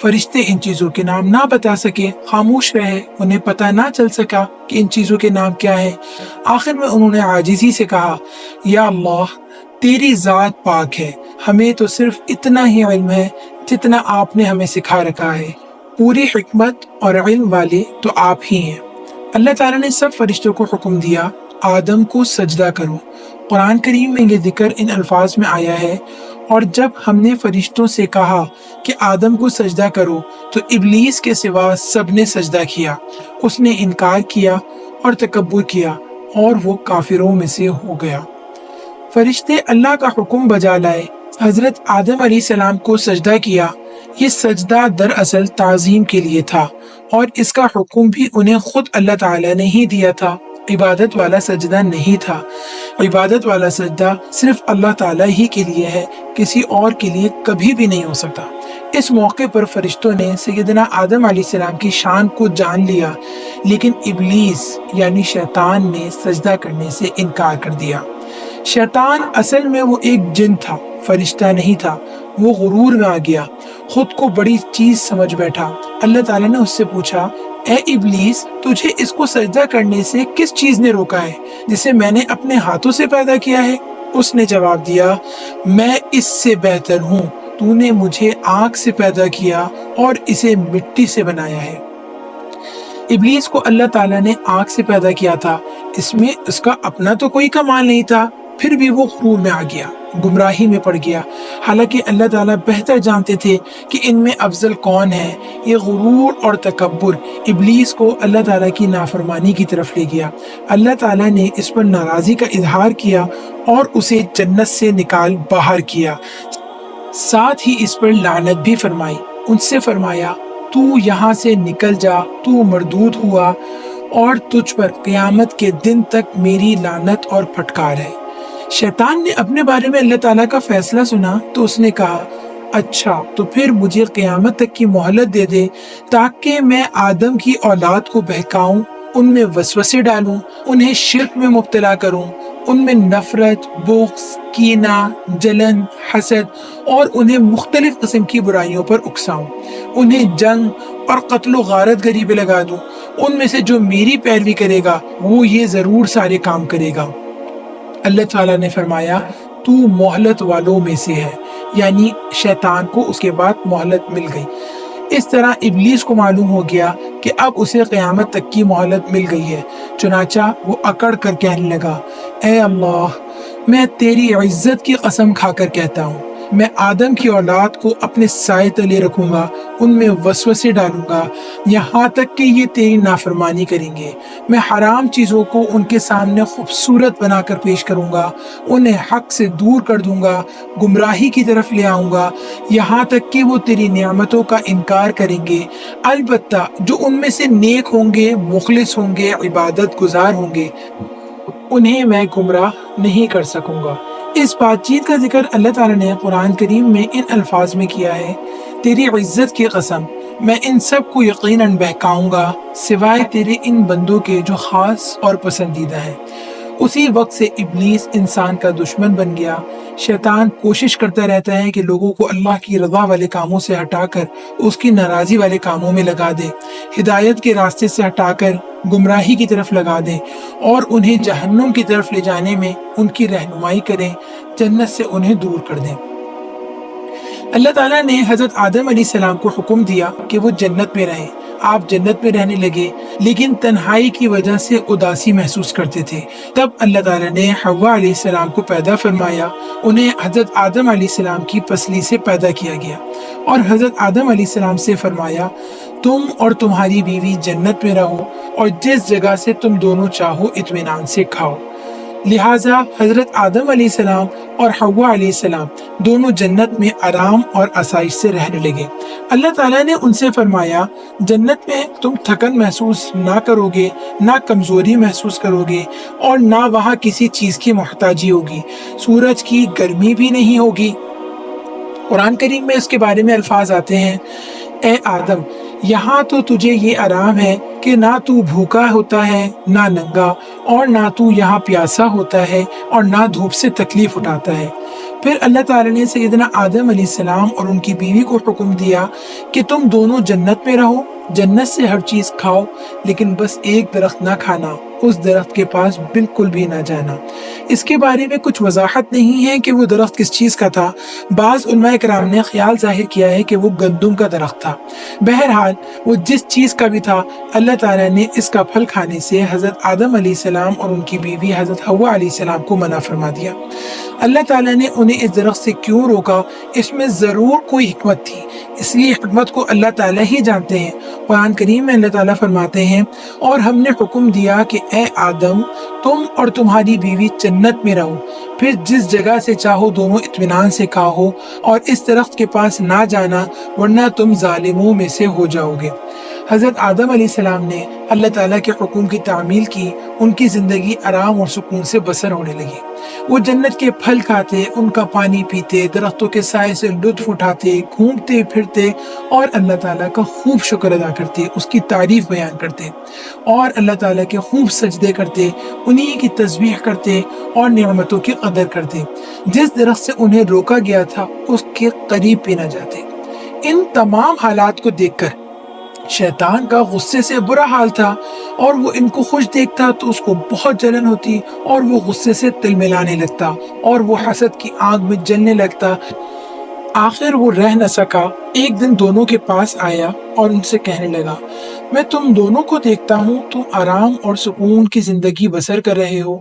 فرشتے ان چیزوں کے نام نہ بتا سکے، خاموش رہے، انہیں پتہ نہ چل سکا کہ ان چیزوں کے نام کیا ہے۔ آخر میں انہوں نے عاجزی سے کہا، یا اللہ، تیری ذات پاک ہے، ہمیں تو صرف اتنا ہی علم ہے جتنا آپ نے ہمیں سکھا رکھا ہے، پوری حکمت اور علم والے تو آپ ہی ہیں۔ اللہ تعالیٰ نے سب فرشتوں کو حکم دیا، آدم کو سجدہ کرو۔ قرآن کریم میں یہ ذکر ان الفاظ میں آیا ہے، اور جب ہم نے فرشتوں سے کہا کہ آدم کو سجدہ کرو تو ابلیس کے سوا سب نے سجدہ کیا۔ اس نے انکار کیا اور تکبر کیا اور وہ کافروں میں سے ہو گیا۔ فرشتے اللہ کا حکم بجا لائے، حضرت آدم علیہ السلام کو سجدہ کیا۔ یہ سجدہ دراصل تعظیم کے لیے تھا، اور اس کا حکم بھی انہیں خود اللہ تعالیٰ نے ہی دیا تھا، عبادت والا سجدہ نہیں تھا۔ عبادت والا سجدہ صرف اللہ تعالیٰ ہی کے لیے ہے، کسی اور کے لیے کبھی بھی نہیں ہو سکتا۔ اس موقع پر فرشتوں نے سیدنا آدم علیہ السلام کی شان کو جان لیا، لیکن ابلیس یعنی شیطان نے سجدہ کرنے سے انکار کر دیا۔ شیطان اصل میں وہ ایک جن تھا، فرشتہ نہیں تھا۔ وہ غرور میں آ گیا، خود کو بڑی چیز سمجھ بیٹھا۔ اللہ تعالیٰ نے اس سے پوچھا، اے ابلیس، تجھے اس کو سجدہ کرنے سے کس چیز نے روکا ہے جسے میں نے اپنے ہاتھوں سے پیدا کیا ہے؟ اس نے جواب دیا، میں اس سے بہتر ہوں، تو نے مجھے آگ سے پیدا کیا اور اسے مٹی سے بنایا ہے۔ ابلیس کو اللہ تعالیٰ نے آگ سے پیدا کیا تھا، اس میں اس کا اپنا تو کوئی کمال نہیں تھا، پھر بھی وہ غرور میں آ گیا، گمراہی میں پڑ گیا، حالانکہ اللہ تعالیٰ بہتر جانتے تھے کہ ان میں افضل کون ہے۔ یہ غرور اور تکبر ابلیس کو اللہ تعالیٰ کی نافرمانی کی طرف لے گیا۔ اللہ تعالیٰ نے اس پر ناراضی کا اظہار کیا اور اسے جنت سے نکال باہر کیا، ساتھ ہی اس پر لعنت بھی فرمائی۔ ان سے فرمایا، تو یہاں سے نکل جا، تو مردود ہوا، اور تجھ پر قیامت کے دن تک میری لعنت اور پھٹکار ہے۔ شیطان نے اپنے بارے میں اللہ تعالیٰ کا فیصلہ سنا تو اس نے کہا، اچھا تو پھر مجھے قیامت تک کی مہلت دے دے تاکہ میں آدم کی اولاد کو بہکاؤں، ان میں وسوسے ڈالوں، انہیں شرک میں مبتلا کروں، ان میں نفرت، بغض، کینہ، جلن، حسد اور انہیں مختلف قسم کی برائیوں پر اکساؤں، انہیں جنگ اور قتل و غارت گری پہ لگا دوں۔ ان میں سے جو میری پیروی کرے گا وہ یہ ضرور سارے کام کرے گا۔ اللہ تعالیٰ نے فرمایا، تو مہلت والوں میں سے ہے، یعنی شیطان کو اس کے بعد مہلت مل گئی۔ اس طرح ابلیس کو معلوم ہو گیا کہ اب اسے قیامت تک کی مہلت مل گئی ہے، چنانچہ وہ اکڑ کر کہنے لگا، اے اللہ، میں تیری عزت کی قسم کھا کر کہتا ہوں، میں آدم کی اولاد کو اپنے سائے تلے رکھوں گا، ان میں وسوسے ڈالوں گا یہاں تک کہ یہ تیری نافرمانی کریں گے۔ میں حرام چیزوں کو ان کے سامنے خوبصورت بنا کر پیش کروں گا، انہیں حق سے دور کر دوں گا، گمراہی کی طرف لے آؤں گا، یہاں تک کہ وہ تیری نعمتوں کا انکار کریں گے۔ البتہ جو ان میں سے نیک ہوں گے، مخلص ہوں گے، عبادت گزار ہوں گے، انہیں میں گمراہ نہیں کر سکوں گا۔ اس بات چیت کا ذکر اللہ تعالیٰ نے قرآن کریم میں ان الفاظ میں کیا ہے، تیری عزت کی قسم، میں ان سب کو یقیناً بہکاؤں گا سوائے تیرے ان بندوں کے جو خاص اور پسندیدہ ہیں۔ اسی وقت سے ابلیس انسان کا دشمن بن گیا۔ شیطان کوشش کرتا رہتا ہے کہ لوگوں کو اللہ کی رضا والے کاموں سے ہٹا کر اس کی ناراضی والے کاموں میں لگا دے، ہدایت کے راستے سے ہٹا کر گمراہی کی طرف لگا دے، اور انہیں جہنم کی طرف لے جانے میں ان کی رہنمائی کریں، جنت سے انہیں دور کر دیں۔ اللہ تعالیٰ نے حضرت آدم علیہ السلام کو حکم دیا کہ وہ جنت میں رہیں۔ آپ جنت میں رہنے لگے، لیکن تنہائی کی وجہ سے اداسی محسوس کرتے تھے۔ تب اللہ تعالیٰ نے حوا علیہ السلام کو پیدا فرمایا، انہیں حضرت آدم علیہ السلام کی پسلی سے پیدا کیا گیا، اور حضرت آدم علیہ السلام سے فرمایا، تم اور تمہاری بیوی جنت میں رہو، اور جس جگہ سے تم دونوں چاہو اطمینان سے کھاؤ۔ لہٰذا حضرت آدم علیہ السلام اور حوا علیہ السلام دونوں جنت میں آرام اور آسائش سے رہنے لگے۔ اللہ تعالیٰ نے ان سے فرمایا، جنت میں تم تھکن محسوس نہ کرو گے، نہ کمزوری محسوس کرو گے، اور نہ وہاں کسی چیز کی محتاجی ہوگی، سورج کی گرمی بھی نہیں ہوگی۔ قرآن کریم میں اس کے بارے میں الفاظ آتے ہیں، اے آدم، یہاں تو تجھے یہ آرام ہے کہ نہ تو بھوکا ہوتا ہے، نہ ننگا، اور نہ تو یہاں پیاسا ہوتا ہے، اور نہ دھوپ سے تکلیف اٹھاتا ہے۔ پھر اللہ تعالیٰ نے سیدنا آدم علیہ السلام اور ان کی بیوی کو حکم دیا کہ تم دونوں جنت میں رہو، جنت سے ہر چیز کھاؤ، لیکن بس ایک درخت نہ کھانا، اس درخت کے پاس بالکل بھی نہ جانا۔ اس کے بارے میں کچھ وضاحت نہیں ہے کہ وہ درخت کس چیز کا تھا۔ بعض علماء کرام نے خیال ظاہر کیا ہے کہ وہ گندم کا درخت تھا۔ بہرحال وہ جس چیز کا بھی تھا، اللہ تعالیٰ نے اس کا پھل کھانے سے حضرت آدم علیہ السلام اور ان کی بیوی حضرت حوا علیہ السلام کو منع فرما دیا۔ اللہ تعالیٰ نے انہیں اس درخت سے کیوں روکا، اس میں ضرور کوئی حکمت تھی، اس لیے حکمت کو اللہ تعالیٰ ہی جانتے ہیں۔ قرآن کریم میں اللہ تعالیٰ فرماتے ہیں، اور ہم نے حکم دیا کہ اے آدم، تم اور تمہاری بیوی جنت میں رہو، پھر جس جگہ سے چاہو دونوں اطمینان سے کھاؤ، اور اس درخت کے پاس نہ جانا ورنہ تم ظالموں میں سے ہو جاؤ گے۔ حضرت آدم علیہ السلام نے اللہ تعالیٰ کے حکم کی تعمیل کی، ان کی زندگی آرام اور سکون سے بسر ہونے لگی۔ وہ جنت کے پھل کھاتے، ان کا پانی پیتے، درختوں کے سائے سے لطف اٹھاتے، گھومتے پھرتے اور اللہ تعالیٰ کا خوب شکر ادا کرتے، اس کی تعریف بیان کرتے اور اللہ تعالیٰ کے خوب سجدے کرتے، انہی کی تسبیح کرتے اور نعمتوں کی قدر کرتے۔ جس درخت سے انہیں روکا گیا تھا اس کے قریب بھی نہ جاتے۔ ان تمام حالات کو دیکھ کر شیطان کا غصے سے برا حال تھا، اور وہ ان کو خوش دیکھتا تو اس کو بہت جلن ہوتی، اور وہ غصے سے تل ملانے لگتا اور وہ حسد کی آگ میں جلنے لگتا۔ آخر وہ رہ نہ سکا، ایک دن دونوں کے پاس آیا اور ان سے کہنے لگا، میں تم دونوں کو دیکھتا ہوں تم آرام اور سکون کی زندگی بسر کر رہے ہو۔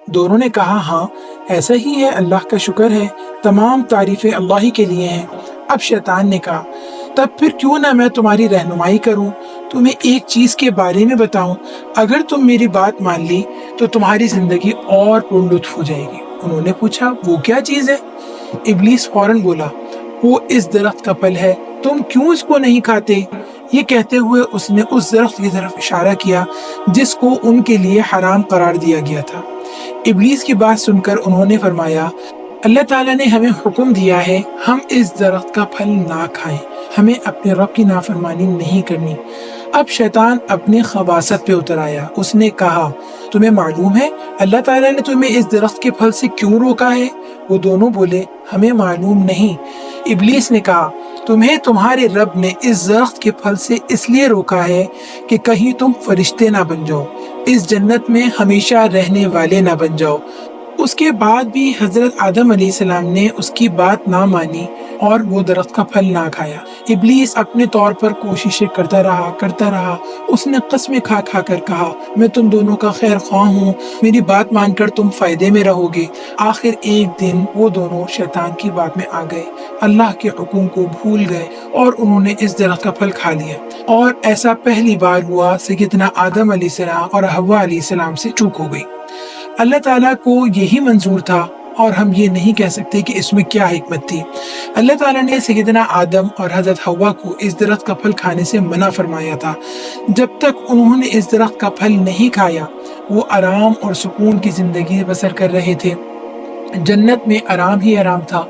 دونوں نے کہا، ہاں ایسا ہی ہے، اللہ کا شکر ہے، تمام تعریفیں اللہ ہی کے لیے ہیں۔ اب شیطان نے کہا، تب پھر کیوں نہ میں تمہاری رہنمائی کروں، تمہیں ایک چیز کے بارے میں بتاؤں، اگر تم میری بات مان لی تو تمہاری زندگی اور پر لطف ہو جائے گی۔ انہوں نے پوچھا، وہ کیا چیز ہے؟ ابلیس فوراً بولا، وہ اس درخت کا پھل ہے، تم کیوں اس کو نہیں کھاتے؟ یہ کہتے ہوئے اس نے اس درخت کی طرف اشارہ کیا جس کو ان کے لیے حرام قرار دیا گیا تھا۔ ابلیس کی بات سن کر انہوں نے فرمایا، اللہ تعالیٰ نے ہمیں حکم دیا ہے ہم اس درخت کا پھل نہ کھائیں، ہمیں اپنے رب کی نافرمانی نہیں کرنی۔ اب شیطان اپنے خباثت پہ اتر آیا، اس نے کہا، تمہیں معلوم ہے اللہ تعالیٰ نے تمہیں اس درخت کے پھل سے کیوں روکا ہے؟ وہ دونوں بولے، ہمیں معلوم نہیں۔ ابلیس نے کہا، تمہیں تمہارے رب نے اس درخت کے پھل سے اس لیے روکا ہے کہ کہیں تم فرشتے نہ بن جاؤ، اس جنت میں ہمیشہ رہنے والے نہ بن جاؤ۔ اس کے بعد بھی حضرت آدم علیہ السلام نے اس کی بات نہ مانی اور وہ درخت کا پھل نہ کھایا۔ ابلیس اپنے طور پر کوششیں کرتا رہا۔ اس نے قسمیں کھا کر کہا، میں تم دونوں کا خیر خواہ ہوں، میری بات مان کر تم فائدے میں رہو گے۔ آخر ایک دن وہ دونوں شیطان کی بات میں آ گئے، اللہ کے حکم کو بھول گئے اور انہوں نے اس درخت کا پھل کھا لیا۔ اور ایسا پہلی بار ہوا، سیدنا آدم علیہ السلام اور حوا علیہ السلام سے چوک ہو گئی۔ اللہ تعالیٰ کو یہی منظور تھا، اور ہم یہ نہیں کہہ سکتے کہ اس میں کیا حکمت تھی۔ اللہ تعالیٰ نے سیدنا آدم اور حضرت حوا کو اس درخت کا پھل کھانے سے منع فرمایا تھا۔ جب تک انہوں نے اس درخت کا پھل نہیں کھایا، وہ آرام اور سکون کی زندگی بسر کر رہے تھے۔ جنت میں آرام ہی آرام تھا۔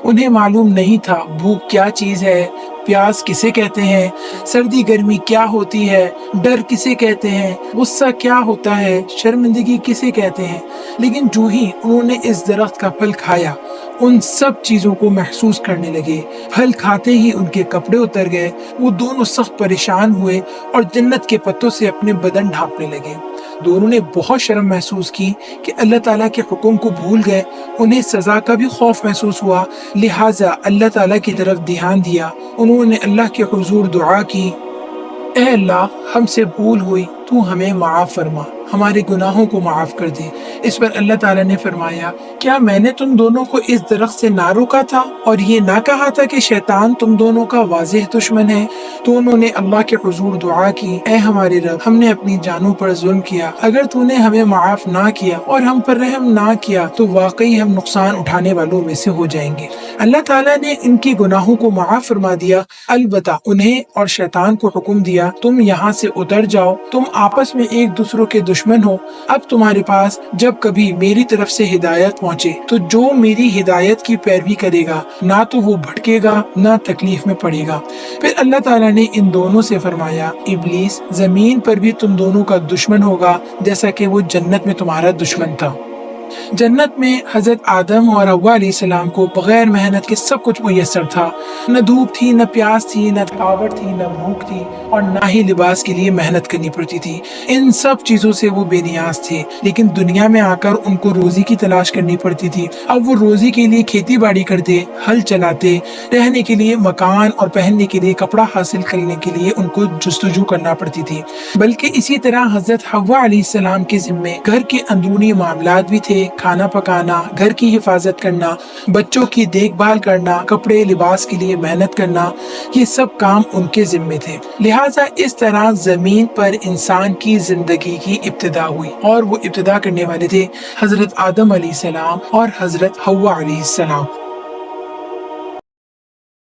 انہیں معلوم نہیں تھا بھوک کیا چیز ہے، پیاس کسے کہتے ہیں، سردی گرمی کیا ہوتی ہے، ڈر کسے کہتے ہیں، غصہ کیا ہوتا ہے، شرمندگی کسے کہتے ہیں۔ لیکن جو ہی انہوں نے اس درخت کا پھل کھایا، ان سب چیزوں کو محسوس کرنے لگے۔ پھل کھاتے ہی ان کے کپڑے اتر گئے، وہ دونوں سخت پریشان ہوئے اور جنت کے پتوں سے اپنے بدن ڈھانپنے لگے۔ دونوں نے بہت شرم محسوس کی کہ اللہ تعالیٰ کے حکم کو بھول گئے۔ انہیں سزا کا بھی خوف محسوس ہوا، لہٰذا اللہ تعالیٰ کی طرف دھیان دیا۔ انہوں نے اللہ کے حضور دعا کی، اے اللہ، ہم سے بھول ہوئی، تو ہمیں معاف فرما، ہمارے گناہوں کو معاف کر دے۔ اس پر اللہ تعالیٰ نے فرمایا، کیا میں نے تم دونوں کو اس درخت سے نہ روکا تھا اور یہ نہ کہا تھا کہ شیطان تم دونوں کا واضح دشمن ہے؟ تو انہوں نے اللہ کے حضور دعا کی، اے ہمارے رب، ہم نے اپنی جانوں پر ظلم کیا، اگر تو نے ہمیں معاف نہ کیا اور ہم پر رحم نہ کیا تو واقعی ہم نقصان اٹھانے والوں میں سے ہو جائیں گے۔ اللہ تعالیٰ نے ان کی گناہوں کو معاف فرما دیا، البتہ انہیں اور شیطان کو حکم دیا، تم یہاں سے اتر جاؤ، تم آپس میں ایک دوسروں کے دشمن ہو۔ اب تمہارے پاس جب کبھی میری طرف سے ہدایت پہنچے تو جو میری ہدایت کی پیروی کرے گا، نہ تو وہ بھٹکے گا نہ تکلیف میں پڑے گا۔ پھر اللہ تعالیٰ نے ان دونوں سے فرمایا، ابلیس زمین پر بھی تم دونوں کا دشمن ہوگا جیسا کہ وہ جنت میں تمہارا دشمن تھا۔ جنت میں حضرت آدم اور حوا علیہ السلام کو بغیر محنت کے سب کچھ میسر تھا۔ نہ دھوپ تھی، نہ پیاس تھی، نہ تھکاوٹ تھی، نہ بھوک تھی، اور نہ ہی لباس کے لیے محنت کرنی پڑتی تھی۔ ان سب چیزوں سے وہ بے نیاز تھے، لیکن دنیا میں آ کر ان کو روزی کی تلاش کرنی پڑتی تھی۔ اب وہ روزی کے لیے کھیتی باڑی کرتے، ہل چلاتے، رہنے کے لیے مکان اور پہننے کے لیے کپڑا حاصل کرنے کے لیے ان کو جستجو کرنا پڑتی تھی۔ بلکہ اسی طرح حضرت حوا علیہ السلام کے ذمے گھر کے اندرونی معاملات بھی تھے، کھانا پکانا، گھر کی حفاظت کرنا، بچوں کی دیکھ بھال کرنا، کپڑے لباس کے لیے محنت کرنا، یہ سب کام ان کے ذمے تھے۔ لہٰذا اس طرح زمین پر انسان کی زندگی کی ابتدا ہوئی، اور وہ ابتدا کرنے والے تھے حضرت آدم علیہ السلام اور حضرت حوا علیہ السلام۔